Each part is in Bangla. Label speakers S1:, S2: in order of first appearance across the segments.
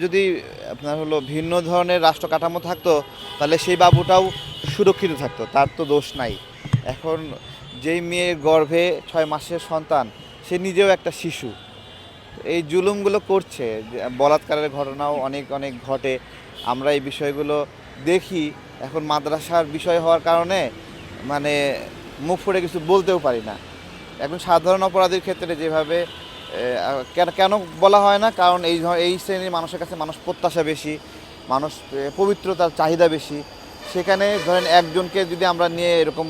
S1: যদি আপনার হলো ভিন্ন ধরনের রাষ্ট্র কাঠামো থাকতো তাহলে সেই বাবুটাও সুরক্ষিত থাকতো, তার তো দোষ নাই। এখন যেই মেয়ের গর্ভে 6 মাসের সন্তান, সে নিজেও একটা শিশু। এই জুলুমগুলো করছে, বলাৎকারের ঘটনাও অনেক অনেক ঘটে। আমরা এই বিষয়গুলো দেখি। এখন মাদ্রাসার বিষয় হওয়ার কারণে মানে মুখ ফুটে কিছু বলতেও পারি না। এখন সাধারণ অপরাধীর ক্ষেত্রে যেভাবে কেন কেন বলা হয় না, কারণ এই শ্রেণীর মানুষের কাছে মানুষ প্রত্যাশা বেশি, মানুষ পবিত্রতার চাহিদা বেশি। সেখানে ধরেন একজনকে যদি আমরা নিয়ে এরকম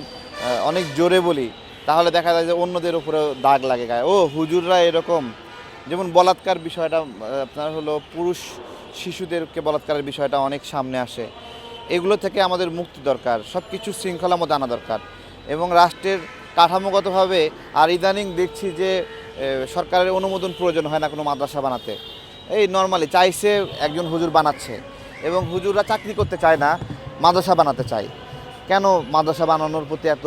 S1: অনেক জোরে বলি, তাহলে দেখা যায় যে অন্যদের উপরেও দাগ লাগে গায়ে, ও হুজুররা এরকম। যেমন বলাৎকার বিষয়টা, আপনার হলো পুরুষ শিশুদেরকে বলাৎকারের বিষয়টা অনেক সামনে আসে। এগুলো থেকে আমাদের মুক্তি দরকার, সব কিছু শৃঙ্খলার মধ্যে আনা দরকার। এবং রাষ্ট্রের কাঠামোগতভাবে আর ইদানিং দেখছি যে সরকারের অনুমোদন প্রয়োজন হয় না কোনো মাদ্রাসা বানাতে। এই নর্মালি চাইছে, একজন হুজুর বানাচ্ছে, এবং হুজুররা চাকরি করতে চায় না, মাদ্রাসা বানাতে চায়। কেন মাদ্রাসা বানানোর প্রতি এত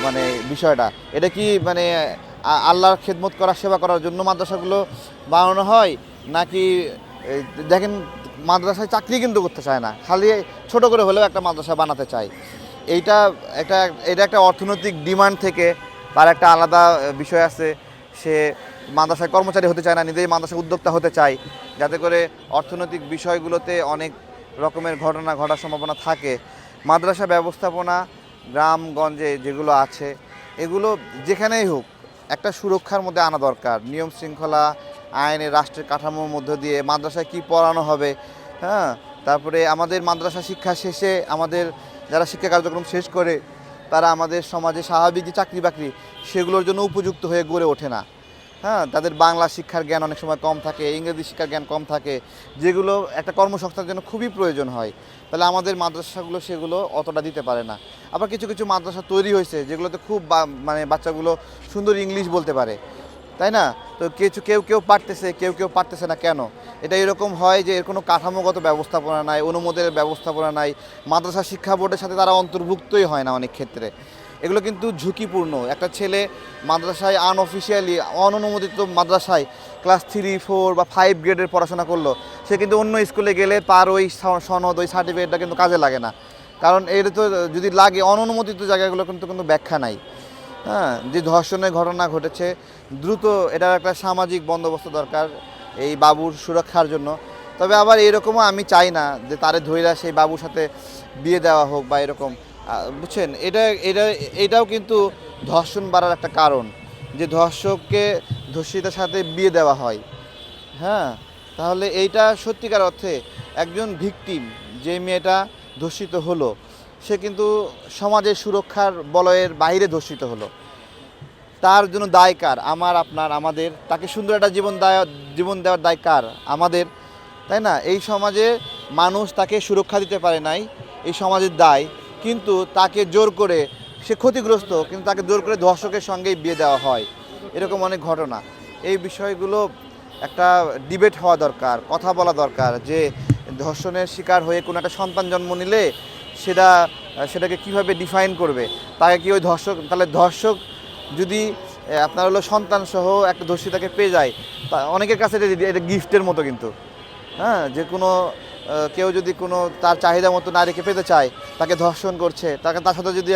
S1: মানে বিষয়টা, এটা কি মানে আল্লাহর খেদমত করা, সেবা করার জন্য মাদ্রাসাগুলো বানানো হয় নাকি? দেখেন, মাদ্রাসায় চাকরি কিন্তু করতে চায় না, খালি ছোট করে হলেও একটা মাদ্রাসা বানাতে চায়। এইটা একটা এটা একটা অর্থনৈতিক ডিমান্ড থেকে তার একটা আলাদা বিষয় আছে। সে মাদ্রাসায় কর্মচারী হতে চায় না, নিজেই মাদ্রাসায় উদ্যোক্তা হতে চায়, যাতে করে অর্থনৈতিক বিষয়গুলোতে অনেক রকমের ঘটনা ঘটার সম্ভাবনা থাকে। মাদ্রাসা ব্যবস্থাপনা গ্রামগঞ্জে যেগুলো আছে, এগুলো যেখানেই হোক একটা সুরক্ষার মধ্যে আনা দরকার। নিয়ম শৃঙ্খলা, আইনের, রাষ্ট্রের কাঠামোর মধ্য দিয়ে মাদ্রাসায় কী পড়ানো হবে, হ্যাঁ। তারপরে আমাদের মাদ্রাসা শিক্ষা শেষে আমাদের যারা শিক্ষা কার্যক্রম শেষ করে, তারা আমাদের সমাজে স্বাভাবিক যে চাকরি বাকরি, সেগুলোর জন্য উপযুক্ত হয়ে গড়ে ওঠে না। হ্যাঁ, তাদের বাংলা শিক্ষার জ্ঞান অনেক সময় কম থাকে, ইংরেজি শিক্ষার জ্ঞান কম থাকে, যেগুলো একটা কর্মসংস্থানের জন্য খুবই প্রয়োজন হয়। তাহলে আমাদের মাদ্রাসাগুলো সেগুলো অতটা দিতে পারে না। আবার কিছু কিছু মাদ্রাসা তৈরি হয়েছে যেগুলোতে খুব মানে বাচ্চাগুলো সুন্দর ইংলিশ বলতে পারে, তাই না? তো কেউ কেউ পারতেছে, কেউ কেউ পারতেছে না। কেন এটা এরকম হয়? যে এর কোনো কাঠামোগত ব্যবস্থাপনা নাই, অনুমোদনের ব্যবস্থাপনা নাই, মাদ্রাসা শিক্ষা বোর্ডের সাথে তারা অন্তর্ভুক্তই হয় না অনেক ক্ষেত্রে। এগুলো কিন্তু ঝুঁকিপূর্ণ। একটা ছেলে মাদ্রাসায় আনঅফিসিয়ালি, অননুমোদিত মাদ্রাসায় ক্লাস 3, 4 বা 5 গ্রেডের পড়াশোনা করলো, সে কিন্তু অন্য স্কুলে গেলে তার ওই সনদ, ওই সার্টিফিকেটটা কিন্তু কাজে লাগে না। কারণ এর তো যদি লাগে, অননুমোদিত জায়গাগুলো কিন্তু কোনো ব্যাখ্যা নাই। হ্যাঁ, যে ধর্ষণের ঘটনা ঘটেছে, দ্রুত এটার একটা সামাজিক বন্দোবস্ত দরকার এই বাবুর সুরক্ষার জন্য। তবে আবার এরকমও আমি চাই না যে তারে ধইরা সেই বাবুর সাথে বিয়ে দেওয়া হোক বা এরকম। বুঝছেন, এটাও কিন্তু ধর্ষণ বাড়ার একটা কারণ, যে ধর্ষককে ধর্ষিতার সাথে বিয়ে দেওয়া হয়। হ্যাঁ, তাহলে এইটা সত্যিকার অর্থে একজন ভিকটিম, যে মেয়েটা ধর্ষিত হলো, সে কিন্তু সমাজের সুরক্ষার বলয়ের বাইরে ধর্ষিত হলো। তার জন্য দায় কার? আমার, আপনার, আমাদের। তাকে সুন্দর একটা জীবন দেওয়ার দায় কার? আমাদের, তাই না? এই সমাজে মানুষ তাকে সুরক্ষা দিতে পারে নাই, এই সমাজের দায়। কিন্তু তাকে জোর করে, সে ক্ষতিগ্রস্ত, কিন্তু তাকে জোর করে ধর্ষকের সঙ্গেই বিয়ে দেওয়া হয়। এরকম অনেক ঘটনা। এই বিষয়গুলো একটা ডিবেট হওয়া দরকার, কথা বলা দরকার, যে ধর্ষণের শিকার হয়ে কোনো একটা সন্তান জন্ম নিলে সেটাকে কিভাবে ডিফাইন করবে? তাকে কি ওই ধর্ষক, তাহলে ধর্ষক যদি আপনার হলো সন্তান সহ একটা ধর্ষিতাকে পেয়ে যায়, তা অনেকের কাছে এটা গিফটের মতো কিন্তু। হ্যাঁ, যে কোনো কেউ যদি কোনো তার চাহিদা মতো নারীকে পেতে চায়, তাকে ধর্ষণ করছে, তার সাথে যদি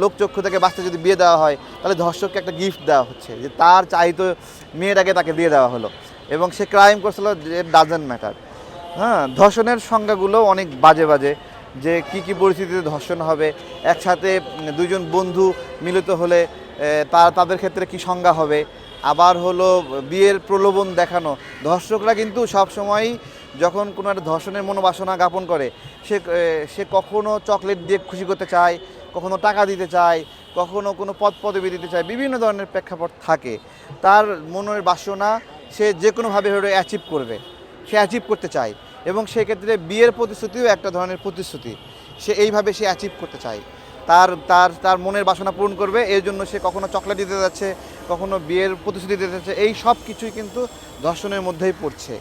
S1: লোকচক্ষু থেকে বাঁচতে যদি বিয়ে দেওয়া হয়, তাহলে ধর্ষককে একটা গিফট দেওয়া হচ্ছে, যে তার চাহিত মেয়েটাকে তাকে দিয়ে দেওয়া হলো, এবং সে ক্রাইম করছিল, ইট ডাজন্ট ম্যাটার। হ্যাঁ, ধর্ষণের সংজ্ঞাগুলো অনেক বাজে বাজে, যে কি পরিস্থিতিতে ধর্ষণ হবে, একসাথে দুইজন বন্ধু মিলিত হলে তাদের ক্ষেত্রে কি সংজ্ঞা হবে। আবার হলো বিয়ের প্রলোভন দেখানো। ধর্ষকরা কিন্তু সবসময়ই যখন কোনো একটা ধর্ষণের মনোবাসনা জ্ঞাপন করে, সে কখনো চকলেট দিয়ে খুশি করতে চায়, কখনো টাকা দিতে চায়, কখনো কোনো পদবি দিতে চায়, বিভিন্ন ধরনের প্রেক্ষাপট থাকে। তার মনের বাসনা সে যে কোনোভাবে অ্যাচিভ করবে, সে অ্যাচিভ করতে চায়, এবং সেক্ষেত্রে বিয়ের প্রতিশ্রুতিও একটা ধরনের প্রতিশ্রুতি। সে এইভাবে সে অ্যাচিভ করতে চায়, তার তার তার মনের বাসনা পূরণ করবে। এর জন্য সে কখনো চকলেট দিতে যাচ্ছে, কখনো বিয়ের প্রতিশ্রুতি দিতে যাচ্ছে। এই সব কিছুই কিন্তু ধর্ষণের মধ্যেই পড়ছে।